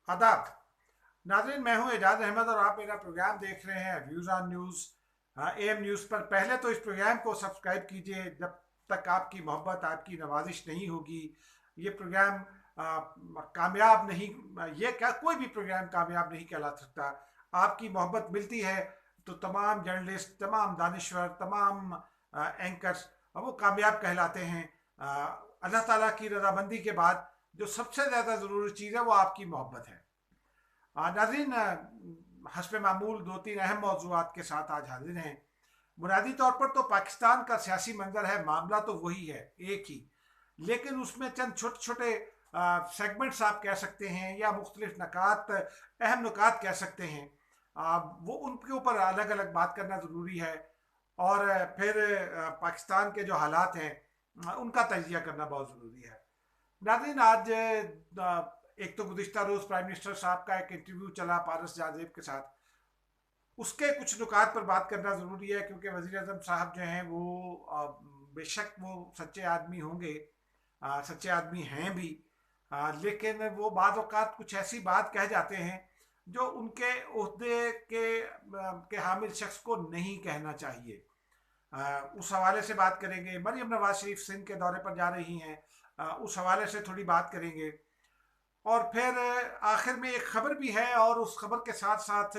आदाब नाज़रीन, मैं हूं एजाज अहमद और आप मेरा प्रोग्राम देख रहे हैं views on news M news पर। पहले तो इस प्रोग्राम को सब्सक्राइब कीजिए। जब तक आपकी मोहब्बत, आपकी नवाजिश नहीं होगी, ये प्रोग्राम कामयाब नहीं, ये क्या कोई भी प्रोग्राम कामयाब नहीं कहला सकता। आपकी मोहब्बत मिलती है तो तमाम जर्नलिस्ट, तमाम दानिश्वर, तमाम एंकर्स वो कामयाब कहलाते हैं। अल्लाह ताला की रजामंदी के बाद जो सबसे ज़्यादा ज़रूरी चीज़ है वो आपकी मोहब्बत है। नाज़रीन, हस्ब मामूल दो तीन अहम मौजूआत के साथ आज हाजिर हैं। बुनियादी तौर पर तो पाकिस्तान का सियासी मंजर है, मामला तो वही है एक ही, लेकिन उसमें चंद छोटे छोटे सेगमेंट्स आप कह सकते हैं या मुख्तलिफ नकात, अहम नुकात कह सकते हैं। वो उनके ऊपर अलग अलग बात करना ज़रूरी है। और फिर पाकिस्तान के जो हालात हैं उनका तजिया करना बहुत ज़रूरी है। नाज़रीन, आज एक तो गुज़िश्ता रोज़ प्राइम मिनिस्टर साहब का एक इंटरव्यू चला पारस जाज़ेब के साथ, उसके कुछ नुकात पर बात करना ज़रूरी है क्योंकि वज़ीर आज़म साहब जो हैं वो बेशक वो सच्चे आदमी होंगे, सच्चे आदमी हैं भी, लेकिन वो बाद औक़ात कुछ ऐसी बात कह जाते हैं जो उनके ओहदे के हामिल शख्स को नहीं कहना चाहिए। उस हवाले से बात करेंगे। मरीम नवाज शरीफ सिंध के दौरे पर जा रही हैं, उस हवाले से थोड़ी बात करेंगे। और फिर आखिर में एक खबर भी है और उस खबर के साथ साथ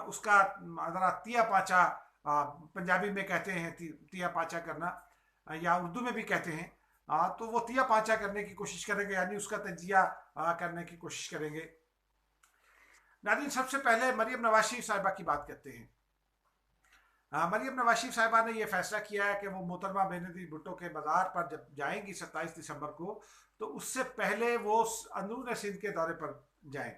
उसका ज़रा तिया पाचा, पंजाबी में कहते हैं तिया पाचा करना, या उर्दू में भी कहते हैं। तो वो तिया पाचा करने की कोशिश करेंगे, यानी उसका तजिया करने की कोशिश करेंगे। नाज़रीन, सबसे पहले मरीम नवाज शरीफ साहिबा की बात करते हैं। मरीम नवाज शरीफ साहिबा ने यह फैसला किया है कि वो मोहतरमा बेनज़ीर भुट्टो के बाज़ार पर जब जाएंगी 27 दिसंबर को, तो उससे पहले वो अंदरून सिंध के दौरे पर जाएं।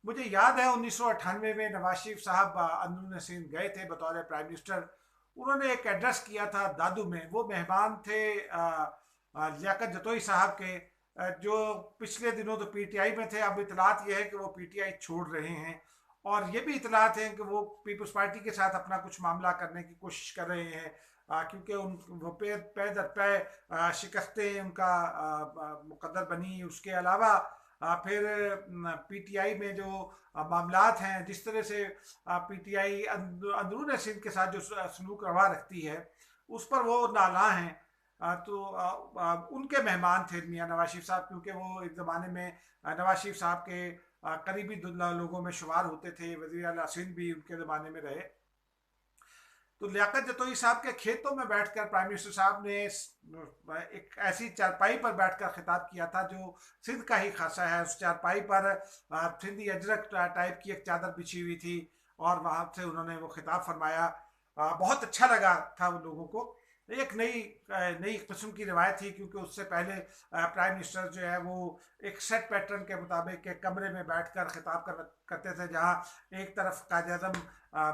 मुझे याद है 1998 में नवाज शरीफ साहब अंदरून सिंध गए थे बतौर प्राइम मिनिस्टर। उन्होंने एक एड्रेस किया था दादू में। वो मेहमान थे लियाकत जतोई साहब के, जो पिछले दिनों तो पीटीआई में थे। अब इतलात ये है कि वो पीटीआई छोड़ रहे हैं, और ये भी इतलात हैं कि वो पीपल्स पार्टी के साथ अपना कुछ मामला करने की कोशिश कर रहे हैं, क्योंकि उन वो पे दर पे शिकस्तें उनका मुकद्दर बनी। उसके अलावा फिर पीटीआई में जो मामलात हैं, जिस तरह से पीटीआई अंदरून सिंध के साथ जो सलूक रवा रखती है, उस पर वो नाला हैं। तो उनके मेहमान थे मियाँ नवाज शरीफ साहब, क्योंकि वो एक ज़माने में नवाज शरीफ साहब के करीबी लोगों में शुमार होते थे। वज़ीर आला सिंध भी उनके ज़माने में रहे। तो लियाकत जतोई साहब के खेतों में बैठकर प्राइम मिनिस्टर साहब ने एक ऐसी चारपाई पर बैठकर खिताब किया था जो सिंध का ही खासा है। उस चारपाई पर सिंधी अजरक टाइप की एक चादर बिछी हुई थी, और वहाँ से उन्होंने वो खिताब फरमाया। बहुत अच्छा लगा था उन लोगों को। एक नई किस्म की रिवायत थी, क्योंकि उससे पहले प्राइम मिनिस्टर जो है वो एक सेट पैटर्न के मुताबिक एक कमरे में बैठकर खिताब करते थे, जहाँ एक तरफ कायद आज़म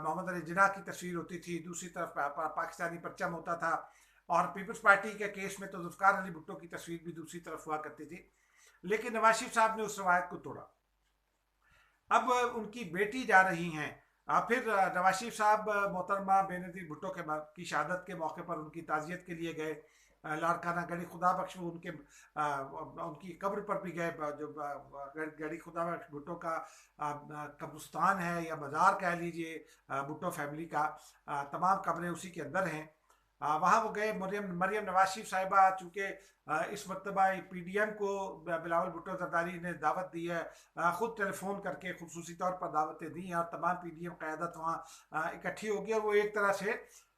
मोहम्मद अली जिन्ना की तस्वीर होती थी, दूसरी तरफ पाकिस्तानी परचम होता था, और पीपल्स पार्टी के केस में तो जुल्फ़िकार अली भुट्टो की तस्वीर भी दूसरी तरफ हुआ करती थी। लेकिन नवाज शरीफ साहब ने उस रवायत को तोड़ा। अब उनकी बेटी जा रही हैं। फिर नवाज शरीफ साहब मोहतरमा बेनज़ीर भुट्टो की शहादत के मौके पर उनकी ताज़ियत के लिए गए। लाड़काना गढ़ी खुदा बख्श, वो उनकी कब्र पर भी गए। जो गढ़ी खुदा बख्श भुट्टो का कब्रिस्तान है या मज़ार कह लीजिए, भुट्टो फैमिली का, तमाम कब्रें उसी के अंदर हैं। वहाँ वो गए। मरियम नवाज शरीफ साहिबा, चूँकि इस मरतबा पीडीएम को बिलावल भुट्टो जरदारी ने दावत दी है, ख़ुद टेलीफोन करके खुसूसी तौर पर दावतें दी हैं, और तमाम पीडीएम क़यादत वहाँ इकट्ठी होगी। और वो एक तरह से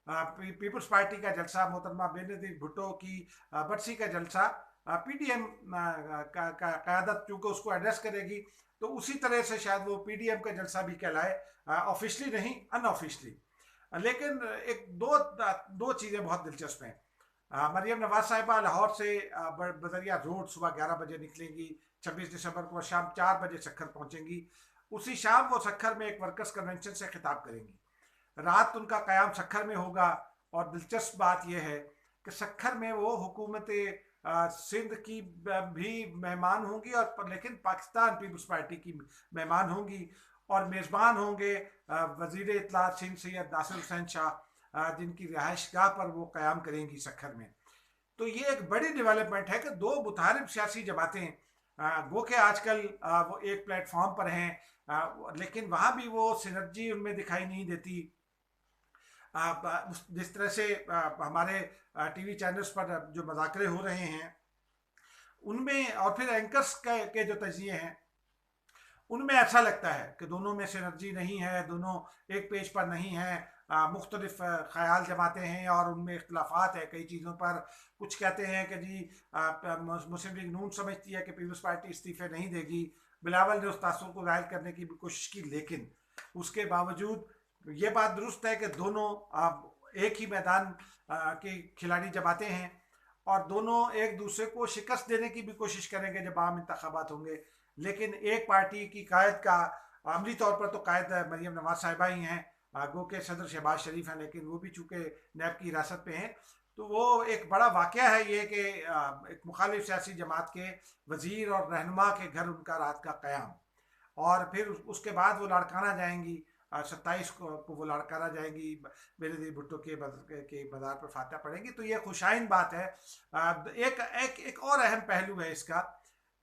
पीपल्स पार्टी का जलसा, मोहतरमा बेनज़ीर भुट्टो की बरसी का जलसा, पीडीएम का क़यादत चूँकि उसको एड्रेस करेगी, तो उसी तरह से शायद वो पीडीएम का जलसा भी कहलाए, ऑफिशली नहीं, अनऑफिशली। लेकिन एक दो दो चीज़ें बहुत दिलचस्प हैं। मरियम नवाज साहिबा लाहौर से बदरिया रोड सुबह 11 बजे निकलेंगी 26 दिसंबर को, शाम 4 बजे सखर पहुंचेंगी। उसी शाम वो सखर में एक वर्कर्स कन्वेंशन से खिताब करेंगी। रात उनका क़याम सखर में होगा। और दिलचस्प बात यह है कि सखर में वो हुकूमत सिंध की भी मेहमान होंगी, और लेकिन पाकिस्तान पीपल्स पार्टी की मेहमान होंगी, और मेज़बान होंगे वज़ीर इत्तलात सिंध सैयद नासिर हुसैन शाह, जिनकी रिहाइश गाह पर वो क़याम करेंगी सखर में। तो ये एक बड़ी डेवलपमेंट है कि दो मुतारिब सियासी जमातें गो के आजकल वो एक प्लेटफॉर्म पर हैं, लेकिन वहाँ भी वो सिनर्जी उनमें दिखाई नहीं देती। जिस तरह से हमारे टीवी चैनल्स पर जो मजाकरे हो रहे हैं उनमें, और फिर एंकर्स के जो तजिए हैं उनमें ऐसा लगता है कि दोनों में सिनर्जी नहीं है, दोनों एक पेज पर नहीं है, मुख्तलिफ ख्याल जमाते हैं और उनमें इख्तलाफात है कई चीज़ों पर। कुछ कहते हैं कि जी मुस्लिम लीग नून समझती है कि पीपल्स पार्टी इस्तीफे नहीं देगी। बिलावल ने उस तासुर को जाहिर करने की भी कोशिश की, लेकिन उसके बावजूद ये बात दुरुस्त है कि दोनों एक ही मैदान के खिलाड़ी जमाते हैं और दोनों एक दूसरे को शिकस्त देने की भी कोशिश करेंगे जब आम इंतखाबात होंगे। लेकिन एक पार्टी की कायद का अमली तौर पर तो कायद मरीम नवाज साहिबा ही हैं, गो के सदर शहबाज शरीफ हैं, लेकिन वो भी चूंकि नैब की हिरासत पे हैं, तो वो एक बड़ा वाक़या है ये कि एक मुखालिफ सियासी जमात के वजीर और रहनुमा के घर उनका रात का क़याम, और फिर उसके बाद वो लाड़काना जाएंगी, 27 को वो लाड़काना जाएंगी, बेनज़ीर भुट्टो के बाजार पर फातह पड़ेंगी। तो ये खुशाइन बात है। एक एक एक और अहम पहलू है इसका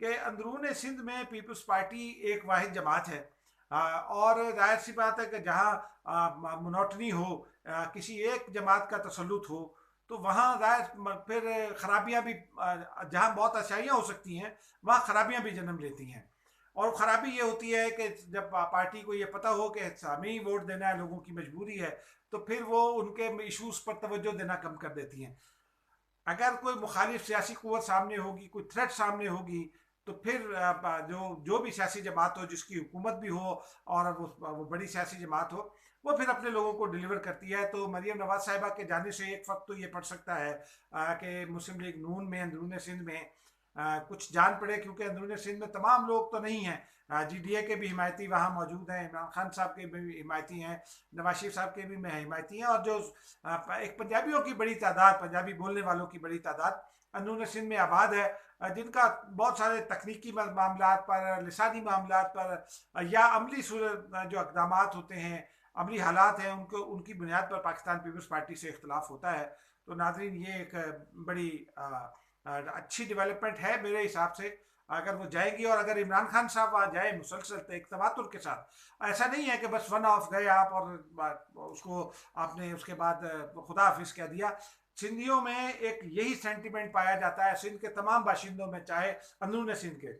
कि अंदरून सिंध में पीपल्स पार्टी एक वाहिद जमात है, और जाहिर सी बात है कि जहाँ मोनोटनी हो, किसी एक जमात का तसल्लुत हो, तो वहाँ जाहिर फिर खराबियाँ भी, जहाँ बहुत अच्छाइयाँ हो सकती हैं वहाँ खराबियाँ भी जन्म लेती हैं। और ख़राबी ये होती है कि जब पार्टी को ये पता हो कि हमें ही वोट देना है, लोगों की मजबूरी है, तो फिर वो उनके इशूज़ पर तवज्जो देना कम कर देती हैं। अगर कोई मुखालिफ सियासी कुव्वत सामने होगी, कोई थ्रेट सामने होगी, तो फिर जो भी सियासी जमात हो, जिसकी हुकूमत भी हो और वो बड़ी सियासी जमात हो, वो फिर अपने लोगों को डिलीवर करती है। तो मरीम नवाज साहिबा के जाने से एक वक्त तो ये पड़ सकता है कि मुस्लिम लीग नून में अंदरून सिंध में कुछ जान पड़े, क्योंकि अंदरून सिंध में तमाम लोग तो नहीं हैं। GDA के भी हिमायती वहाँ मौजूद हैं, इमरान खान साहब के भी हिमायती हैं, नवाज शरीफ साहब के भी हिमायती हैं, और जो एक पंजाबियों की बड़ी तादाद, पंजाबी बोलने वालों की बड़ी तादाद अंदरून सिंध में आबाद है, जिनका बहुत सारे तकनीकी मामला पर, लिसानी मामला पर या अमली जो इकदाम होते हैं, अमली हालात हैं, उनको उनकी बुनियाद पर पाकिस्तान पीपल्स पार्टी से इख्तलाफ होता है। तो नाज़रीन, ये एक बड़ी अच्छी डेवलपमेंट है मेरे हिसाब से, अगर वो जाएगी। और अगर इमरान खान साहब आ जाए मुसलसल एक तवातुर के साथ, ऐसा नहीं है कि बस वन ऑफ गए आप और उसको आपने उसके बाद खुदा हाफिज कह दिया। सिंधियों में एक यही सेंटिमेंट पाया जाता है, सिंध के तमाम बाशिंदों में, चाहे अंदरून सिंध के,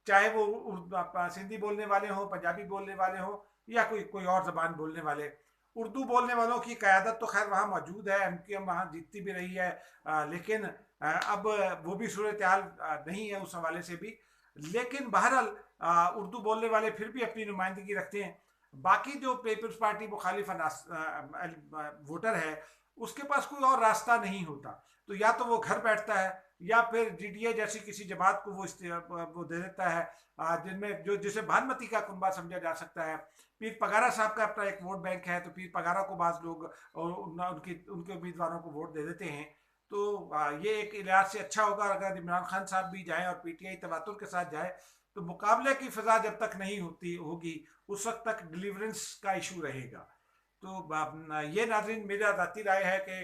चाहे वो सिंधी बोलने वाले हों, पंजाबी बोलने वाले हों, या कोई कोई और ज़बान बोलने वाले। उर्दू बोलने वालों की क़यादत तो खैर वहाँ मौजूद है, MQM वहाँ जीतती भी रही है, लेकिन अब वो भी सूरत हाल नहीं है उस हवाले से भी। लेकिन बहरहाल उर्दू बोलने वाले फिर भी अपनी नुमाइंदगी रखते हैं। बाकी जो पीपल्स पार्टी मुखालिफ वोटर है, उसके पास कोई और रास्ता नहीं होता, तो या तो वो घर बैठता है या फिर GDA जैसी किसी जमात को वो दे देता है, जिनमें जिसे भानमती का कुनबा समझा जा सकता है। पीर पगारा साहब का अपना एक वोट बैंक है, तो पीर पगारा को बाज़ लोग उनके उम्मीदवारों को वोट दे देते हैं। तो ये एक लिहाज से अच्छा होगा अगर इमरान खान साहब भी जाएँ और PTI तवातुर के साथ जाए, तो मुकाबले की फ़िज़ा जब तक नहीं होगी उस वक्त तक डिलीवरेंस का इशू रहेगा। तो ये नाज़रीन मेरा ज़ाती राय है कि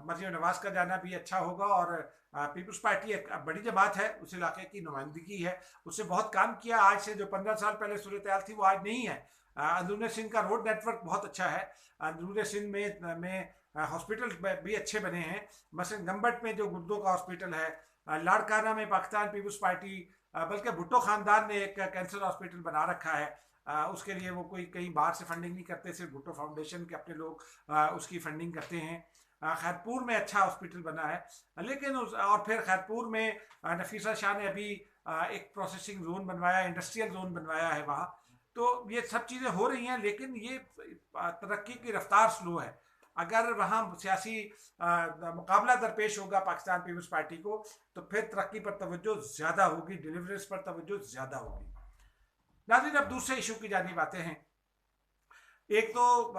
मरीम नवाज का जाना भी अच्छा होगा, और पीपल्स पार्टी एक बड़ी जमात है, उस इलाके की नुमाइंदगी है, उससे बहुत काम किया। आज से जो 15 साल पहले सूरत हाल थी वो आज नहीं है। अंदरून सिंध का रोड नेटवर्क बहुत अच्छा है, अंदरून सिंध में हॉस्पिटल भी अच्छे बने हैं। मसलन गम्बट में जो गुर्दों का हॉस्पिटल है, लाड़काना में पाकिस्तान पीपल्स पार्टी, बल्कि भुट्टो ख़ानदान ने एक कैंसर हॉस्पिटल बना रखा है। उसके लिए वो कोई कहीं बाहर से फंडिंग नहीं करते, सिर्फ भुट्टो फाउंडेशन के अपने लोग उसकी फंडिंग करते हैं। खैरपुर में अच्छा हॉस्पिटल बना है, लेकिन और फिर खैरपुर में नफीसा शाह ने अभी एक प्रोसेसिंग जोन बनवाया, इंडस्ट्रियल जोन बनवाया है वहाँ। तो ये सब चीज़ें हो रही हैं, लेकिन ये तरक्की की रफ्तार स्लो है। अगर वहाँ सियासी मुकाबला दरपेश होगा पाकिस्तान पीपल्स पार्टी को, तो फिर तरक्की पर तवज्जो ज़्यादा होगी, डिलीवरीज पर तवज्जो ज़्यादा होगी। नाज़रीन, अब दूसरे इशू की जानिब आते हैं। एक तो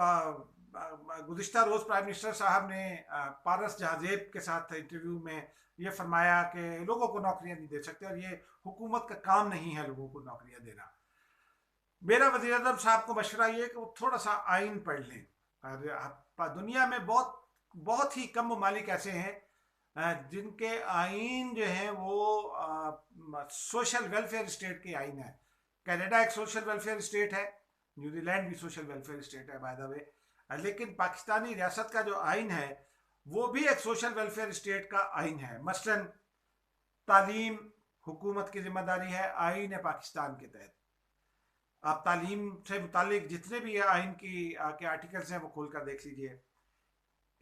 गुज़िश्ता रोज़ प्राइम मिनिस्टर साहब ने पारस जहाज़ेब के साथ इंटरव्यू में ये फरमाया कि लोगों को नौकरियां नहीं दे सकते, और ये हुकूमत का काम नहीं है लोगों को नौकरियां देना। मेरा वज़ीर आज़म साहब को मशवरा ये कि वो थोड़ा सा आइन पढ़ लें। दुनिया में बहुत बहुत ही कम ममालिक ऐसे हैं जिनके आइन जो हैं वो सोशल वेलफेयर स्टेट के आइन है। कनाडा एक सोशल वेलफेयर स्टेट है, न्यूजीलैंड भी सोशल वेलफेयर स्टेट है बाय द वे, लेकिन पाकिस्तानी रियासत का जो आइन है वो भी एक सोशल वेलफेयर स्टेट का आइन है। मसलन तालीम हुकूमत की जिम्मेदारी है आइन है पाकिस्तान के तहत। आप तालीम से मुतालिक जितने भी आइन के आर्टिकल्स हैं वो खोल कर देख लीजिए।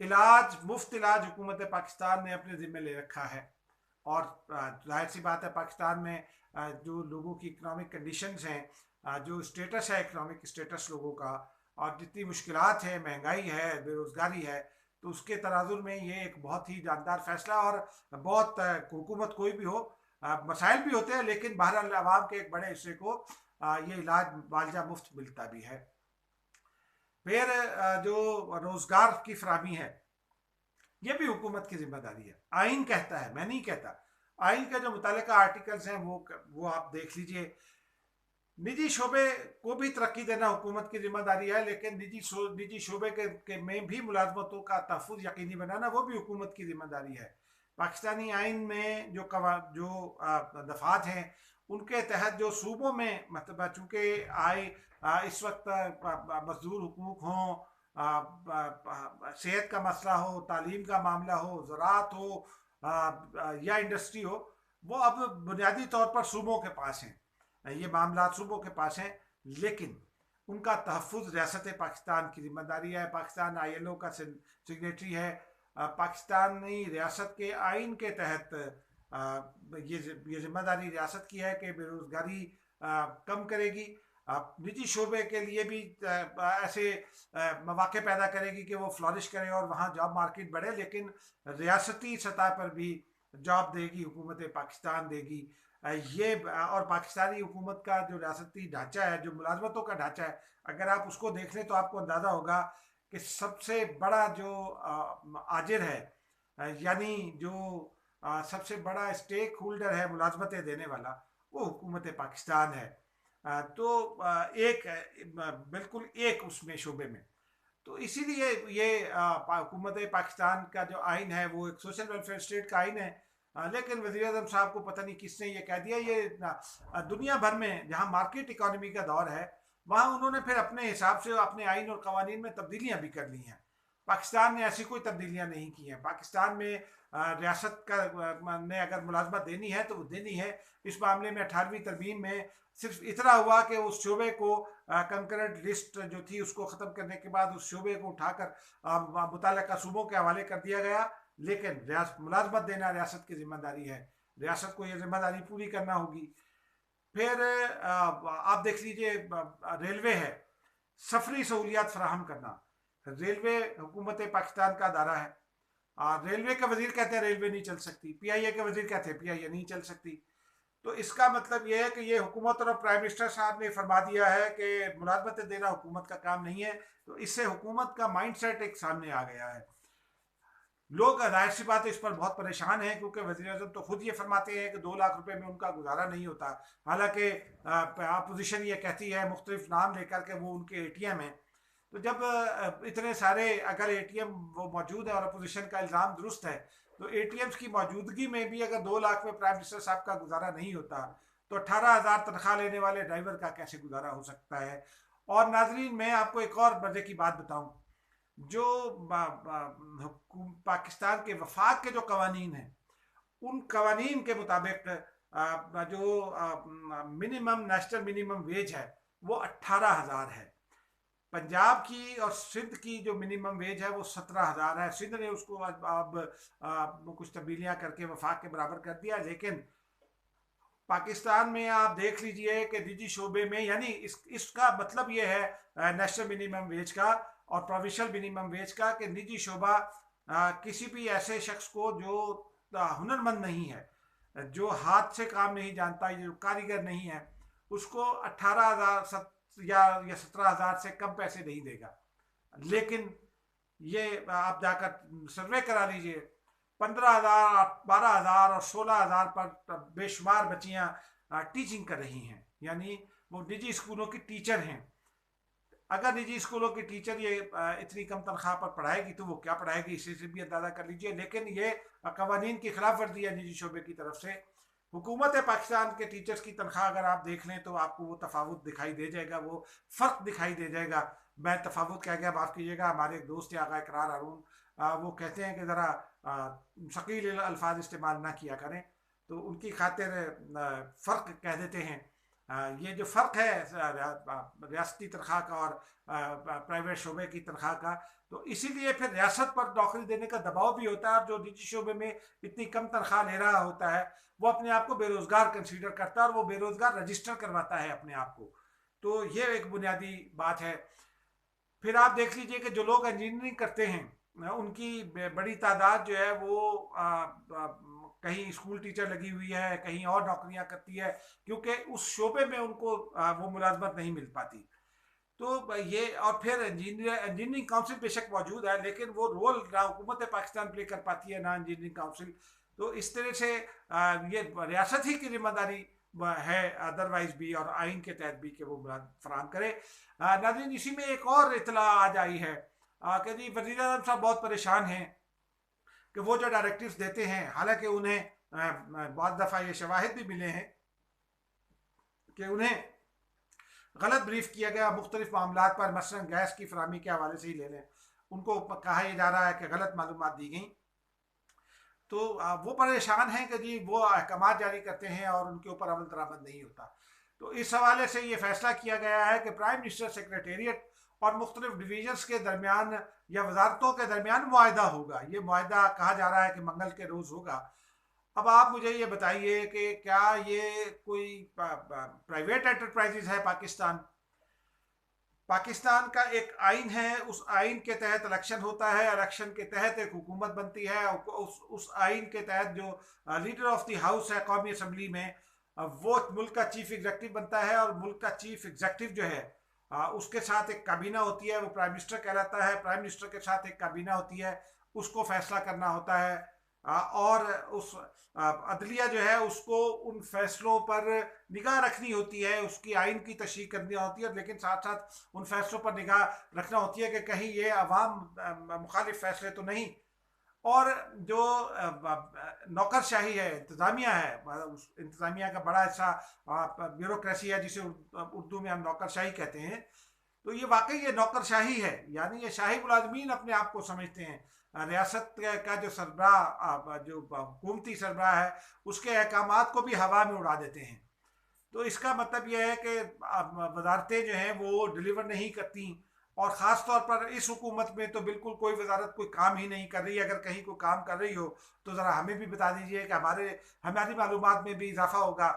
इलाज, मुफ्त इलाज हुकूमत पाकिस्तान ने अपने ज़िम्मे ले रखा है। और जाहिर सी बात है पाकिस्तान में जो लोगों की इकनॉमिक कंडीशंस हैं, जो स्टेटस है इकनॉमिक स्टेटस लोगों का, और जितनी मुश्किलात है, महंगाई है, बेरोज़गारी है, तो उसके तनाजुर में ये एक बहुत ही जानदार फैसला। और बहुत हुकूमत कोई भी हो, मसाइल भी होते हैं, लेकिन बहरहाल आवाम के एक बड़े हिस्से को ये इलाज मुआवजा मुफ्त मिलता भी है। फिर जो रोज़गार की फराहमी है ये भी हुकूमत की जिम्मेदारी है। आइन कहता है, मैं नहीं कहता। आइन के जो मुतालिका आर्टिकल्स हैं वो आप देख लीजिए। निजी शोबे को भी तरक्की देना हुकूमत की जिम्मेदारी है, लेकिन निजी शोबे के में भी मुलाजमतों का तहफ़्फ़ुज़ यकीनी बनाना वो भी हुकूमत की जिम्मेदारी है। पाकिस्तानी आइन में जो दफ़ात हैं उनके तहत जो सूबों में मतलब चूँकि इस वक्त मजदूर हुकूक हों, सेहत का मसला हो, तालीम का मामला हो, ज़राअत हो या इंडस्ट्री हो, वो अब बुनियादी तौर पर सूबों के पास हैं। ये मामला सूबों के पास हैं, लेकिन उनका तहफ़्फ़ुज़ रियासत पाकिस्तान की जिम्मेदारी है। पाकिस्तान ILO का सिग्नेटरी है। पाकिस्तानी रियासत के आइन के तहत ये जिम्मेदारी रियासत की है कि बेरोज़गारी कम करेगी, निजी शोबे के लिए भी ऐसे मौके पैदा करेगी कि वो फ्लॉरिश करें और वहाँ जॉब मार्केट बढ़े, लेकिन रियासती सतह पर भी जॉब देगी, हुकूमत पाकिस्तान देगी। ये और पाकिस्तानी हुकूमत का जो रियासती ढांचा है, जो मुलाजमतों का ढांचा है, अगर आप उसको देख लें तो आपको अंदाज़ा होगा कि सबसे बड़ा जो आजिर है, यानी जो सबसे बड़ा स्टेक होल्डर है मुलाजमतें देने वाला, वो हुकूमत पाकिस्तान है। तो बिल्कुल एक उसमें शोबे में, तो इसीलिए ये हुकूमत पाकिस्तान का जो आइन है वो एक सोशल वेलफेयर स्टेट का आइन है। लेकिन वज़ीर आज़म साहब को पता नहीं किसने ये कह दिया। ये दुनिया भर में जहाँ मार्केट इकॉनमी का दौर है वहाँ उन्होंने फिर अपने हिसाब से अपने आइन और कवानीन में तब्दीलियाँ भी कर ली हैं। पाकिस्तान ने ऐसी कोई तब्दीलियाँ नहीं की हैं। पाकिस्तान में रियासत ने अगर मुलाजमत देनी है तो वो देनी है। इस मामले में 18वीं तरमीम में सिर्फ इतना हुआ कि उस शोबे को कंकरेंट लिस्ट जो थी उसको ख़त्म करने के बाद उस शोबे को उठाकर मुतल्लिका सूबों के हवाले कर दिया गया, लेकिन मुलाजमत देना रियासत की जिम्मेदारी है। रियासत को ये जिम्मेदारी पूरी करना होगी। फिर आप देख लीजिए रेलवे है, सफरी सहूलियात फराहम करना। रेलवे हुकूमत पाकिस्तान का अदारा है। रेलवे के वजीर कहते हैं रेलवे नहीं चल सकती, PIA के वजीर कहते हैं PIA नहीं चल सकती। तो इसका मतलब यह है कि ये हुकूमत और प्राइम मिनिस्टर साहब ने फरमा दिया है कि मुलाजमतें देना हुकूमत का काम नहीं है। तो इससे हुकूमत का माइंडसेट एक सामने आ गया है। लोग जाहिर सी बात है इस पर बहुत परेशान हैं, क्योंकि वज़ीर आज़म तो खुद ये फरमाते हैं कि 2 लाख रुपए में उनका गुजारा नहीं होता। हालांकि अपोजिशन ये कहती है मुख्तलिफ नाम लेकर के वो उनके ATM हैं। तो जब इतने सारे अगर ATM वो मौजूद है और अपोजिशन का इल्ज़ाम दुरुस्त है, तो ATMs की मौजूदगी में भी अगर 2 लाख में प्राइम मिनिस्टर साहब का गुजारा नहीं होता, तो 18,000 तनख्वाह लेने वाले ड्राइवर का कैसे गुजारा हो सकता है। और नाजरीन, मैं आपको एक और मजे की बात बताऊं, जो पाकिस्तान के वफाक के जो कवानीन हैं, उन कवानीन के मुताबिक जो मिनिमम नेशनल मिनिमम वेज है वो 18,000 है। पंजाब की और सिंध की जो मिनिमम वेज है वो 17,000 है। सिंध ने उसको अब कुछ तब्दीलियां करके वफाक के बराबर कर दिया, लेकिन पाकिस्तान में आप देख लीजिए कि निजी शोबे में, यानी इसका मतलब ये है नेशनल मिनिमम वेज का और प्रोविंशियल मिनिमम वेज का, कि निजी शोबा किसी भी ऐसे शख्स को जो हुनरमंद नहीं है, जो हाथ से काम नहीं जानता, जो कारीगर नहीं है, उसको 18,000 या 17,000 से कम पैसे नहीं देगा। लेकिन ये आप जाकर सर्वे करा लीजिए, 15,000, 12,000 और 16,000 पर बेशुमार बच्चियां टीचिंग कर रही हैं, यानी वो निजी स्कूलों की टीचर हैं। अगर निजी स्कूलों की टीचर ये इतनी कम तनख्वाह पर पढ़ाएगी तो वो क्या पढ़ाएगी, इसी से भी अंदाज़ा कर लीजिए। लेकिन ये कवानीन की खिलाफ वर्जी है निजी शोबे की तरफ से। हुकूमत पाकिस्तान के टीचर्स की तनख्वाह अगर आप देख लें तो आपको वो तफावत दिखाई दे जाएगा, वो फ़र्क दिखाई दे जाएगा। मैं तफावत कह गया, माफ़ कीजिएगा। हमारे एक दोस्त आगा इकरार हारून वो कहते हैं कि ज़रा शकील अल्फाज इस्तेमाल ना किया करें, तो उनकी खातिर फ़र्क कह देते हैं। ये जो फ़र्क है रियासती तनख्वाह का और प्राइवेट शोबे की तनख्वाह का, तो इसीलिए फिर रियासत पर नौकरी देने का दबाव भी होता है। और जो निजी शोबे में इतनी कम तनख्वाह ले रहा होता है वो अपने आप को बेरोज़गार कंसीडर करता है और वो बेरोज़गार रजिस्टर करवाता है अपने आप को। तो ये एक बुनियादी बात है। फिर आप देख लीजिए कि जो लोग इंजीनियरिंग करते हैं उनकी बड़ी तादाद जो है वो कहीं स्कूल टीचर लगी हुई है, कहीं और नौकरियां करती है, क्योंकि उस शोबे में उनको वो मुलाजमत नहीं मिल पाती। तो ये, और फिर इंजीनियरिंग काउंसिल बेशक मौजूद है लेकिन वो रोल ना हुकूमत पाकिस्तान प्ले कर पाती है ना इंजीनियरिंग काउंसिल। तो इस तरह से ये रियासत ही की जिम्मेदारी है अदरवाइज भी और आइन के तहत भी कि वो फराम करे। नाज़रीन, इसी में एक और इतला आज आई है कि जी वज़ीर आज़म साहब बहुत परेशान हैं कि वो जो डायरेक्टिव्स देते हैं, हालांकि उन्हें बहुत दफ़ा ये शवाहिद भी मिले हैं कि उन्हें गलत ब्रीफ किया गया मुख्तलिफ मामला पर, मसलन गैस की फरामी के हवाले से ही ले लें। उनको कहा यह जा रहा है कि गलत मालूमात दी गई। तो वो परेशान हैं कि जी वो अहकाम जारी करते हैं और उनके ऊपर अमल दरामद नहीं होता। तो इस हवाले से ये फैसला किया गया है कि प्राइम मिनिस्टर सेक्रेटेरिएट और मुख्तलिफ डिवीजन्स के दरमियान या वजारतों के दरमियान मुआहदा होगा। ये मुआहदा कहा जा रहा है कि मंगल के रोज़ होगा। अब आप मुझे ये बताइए कि क्या ये कोई प्राइवेट एंटरप्राइजेज है पाकिस्तान का एक आइन है, उस आइन के तहत इलेक्शन होता है, इलेक्शन के तहत एक हुकूमत बनती है। उस आइन के तहत जो लीडर ऑफ द हाउस है कौमी असम्बली में, वो मुल्क का चीफ एग्जीक्यूटिव बनता है। और मुल्क का चीफ एग्जीक्यूटिव जो है उसके साथ एक काबीना होती है, वो प्राइम मिनिस्टर कहलाता है। प्राइम मिनिस्टर के साथ एक काबीना होती है, उसको फैसला करना होता है। और उस अदलिया जो है उसको उन फैसलों पर निगाह रखनी होती है, उसकी आइन की तशरीह करनी होती है, लेकिन साथ साथ उन फैसलों पर निगाह रखना होती है कि कहीं ये अवाम मुखालिफ फैसले तो नहीं। और जो नौकरशाही है, इंतज़ामिया है, इंतज़ामिया का बड़ा हिस्सा ब्यूरोक्रेसी है जिसे उर्दू में हम नौकरशाही कहते हैं। तो ये वाकई ये नौकरशाही है, यानी ये शाही मुलाजमीन अपने आप को समझते हैं। रियासत का जो सरबराह, जो हुकूमती सरबराह है, उसके अहकामात को भी हवा में उड़ा देते हैं। तो इसका मतलब यह है कि वजारतें जो हैं वो डिलीवर नहीं करती। और ख़ास तौर पर इस हुकूमत में तो बिल्कुल कोई वजारत कोई काम ही नहीं कर रही। अगर कहीं कोई काम कर रही हो तो ज़रा हमें भी बता दीजिए कि हमारी मालूमात में भी इजाफा होगा।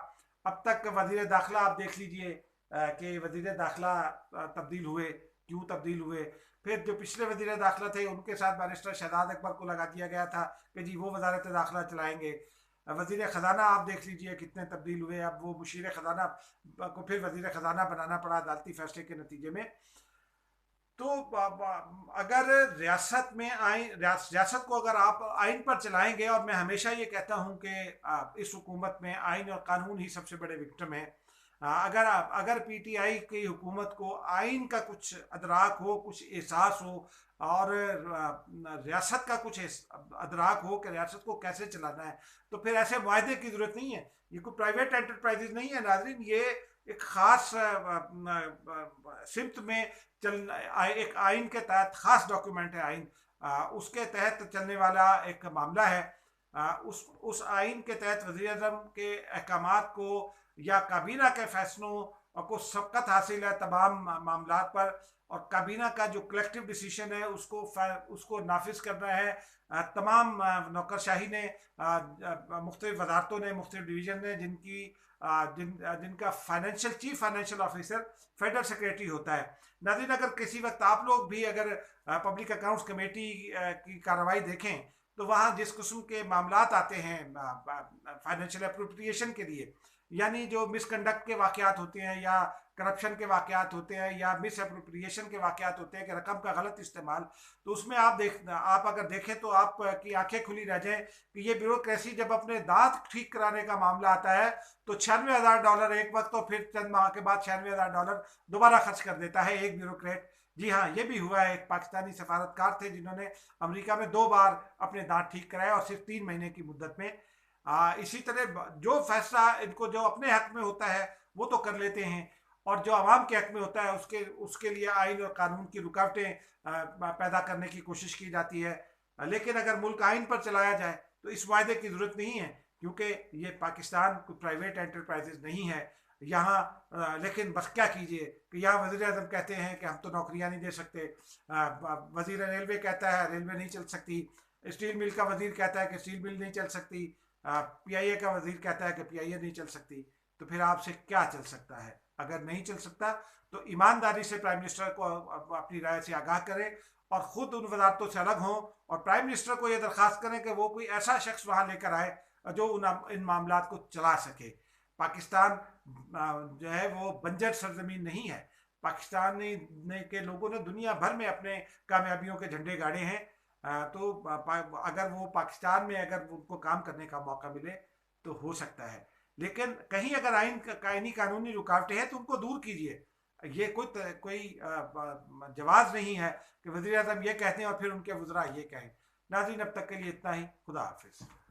अब तक वज़ीर दाखिला आप देख लीजिए कि वज़ीर दाखिला तब्दील हुए, क्यों तब्दील हुए। फिर जो पिछले वज़ीर दाखिला थे उनके साथ बैरिस्टर शहजाद अकबर को लगा दिया गया था कि जी वो वजारत दाखिला चलाएंगे। वज़ीर ख़जाना आप देख लीजिए कितने तब्दील हुए। अब वो मुशीर ख़जाना को फिर वज़ीर ख़जाना बनाना पड़ा अदालती फैसले के नतीजे में। तो अगर रियासत में रियासत को अगर आप आइन पर चलाएंगे, और मैं हमेशा ये कहता हूँ कि इस हुकूमत में आइन और कानून ही सबसे बड़े विक्टिम है। अगर पीटीआई की हुकूमत को आइन का कुछ अदराक हो, कुछ एहसास हो, और रियासत का कुछ अदराक हो कि रियासत को कैसे चलाना है, तो फिर ऐसे वायदे की ज़रूरत नहीं है। ये कोई प्राइवेट एंटरप्राइजेज नहीं है नाज़रीन, ये एक ख़ास सिमत में एक आइन के तहत ख़ास डॉक्यूमेंट है। आइन उसके तहत चलने वाला एक मामला है। उस आइन के तहत वज़ीर आज़म के अहकामात को या काबीना के फैसलों को सबकत हासिल है तमाम मामलात पर। और काबीना का जो कलेक्टिव डिसीजन है उसको नाफिज करना है तमाम नौकरशाही ने, मुख्तलिफ वजारतों ने, मुख्तलिफ डिवीज़न ने, जिनका chief financial officer federal secretary होता है। नाज़रीन, अगर किसी वक्त आप लोग भी अगर पब्लिक अकाउंट्स कमेटी की कार्रवाई देखें तो वहाँ जिस किस्म के मामलात आते हैं फाइनेंशियल अप्रोप्रिएशन के लिए, यानी जो मिसकंडक्ट के वाकयात होते हैं या करप्शन के वाकयात होते हैं या मिस अप्रोप्रिएशन के वाकयात होते हैं कि रकम का गलत इस्तेमाल, तो उसमें आप अगर देखें तो आप की आंखें खुली रह जाएं कि ये ब्यूरोक्रेसी जब अपने दांत ठीक कराने का मामला आता है तो $96,000 एक वक्त, तो फिर चंद माह के बाद $96,000 दोबारा खर्च कर देता है एक ब्यूरोक्रेट। जी हाँ, ये भी हुआ है। एक पाकिस्तानी सफारतकार थे जिन्होंने अमेरिका में 2 बार अपने दांत ठीक कराए और सिर्फ 3 महीने की मुद्दत में। इसी तरह जो फैसला इनको जो अपने हक में होता है वो तो कर लेते हैं, और जो आवाम के हक में होता है उसके उसके लिए आइन और कानून की रुकावटें पैदा करने की कोशिश की जाती है। लेकिन अगर मुल्क आइन पर चलाया जाए तो इस वायदे की ज़रूरत नहीं है, क्योंकि ये पाकिस्तान कोई प्राइवेट एंटरप्राइजेज नहीं है यहाँ। लेकिन बस क्या कीजिए कि यहाँ वज़ीर आज़म कहते हैं कि हम तो नौकरियाँ नहीं दे सकते, वज़ीर रेलवे कहता है रेलवे नहीं चल सकती, स्टील मिल का वज़ीर कहता है कि स्टील मिल नहीं चल सकती, PIA का वज़ीर कहता है कि PIA नहीं चल सकती। तो फिर आपसे क्या चल सकता है? अगर नहीं चल सकता तो ईमानदारी से प्राइम मिनिस्टर को अपनी राय से आगाह करें और ख़ुद उन वजारतों से अलग हों, और प्राइम मिनिस्टर को ये दरख्वास्त करें कि वो कोई ऐसा शख्स वहाँ लेकर आए जो इन मामला को चला सके। पाकिस्तान जो है वो बंजर सरजमीन नहीं है। पाकिस्तान के लोगों ने दुनिया भर में अपने कामयाबियों के झंडे गाड़े हैं। तो अगर वो पाकिस्तान में अगर उनको काम करने का मौका मिले तो हो सकता है, लेकिन कहीं अगर आईनी कानूनी रुकावटें हैं तो उनको दूर कीजिए। ये कोई जवाब नहीं है कि वज़ीर आज़म ये कहते हैं और फिर उनके वज़रा ये कहें। नाज़रीन, अब तक के लिए इतना ही। खुदा हाफिज़।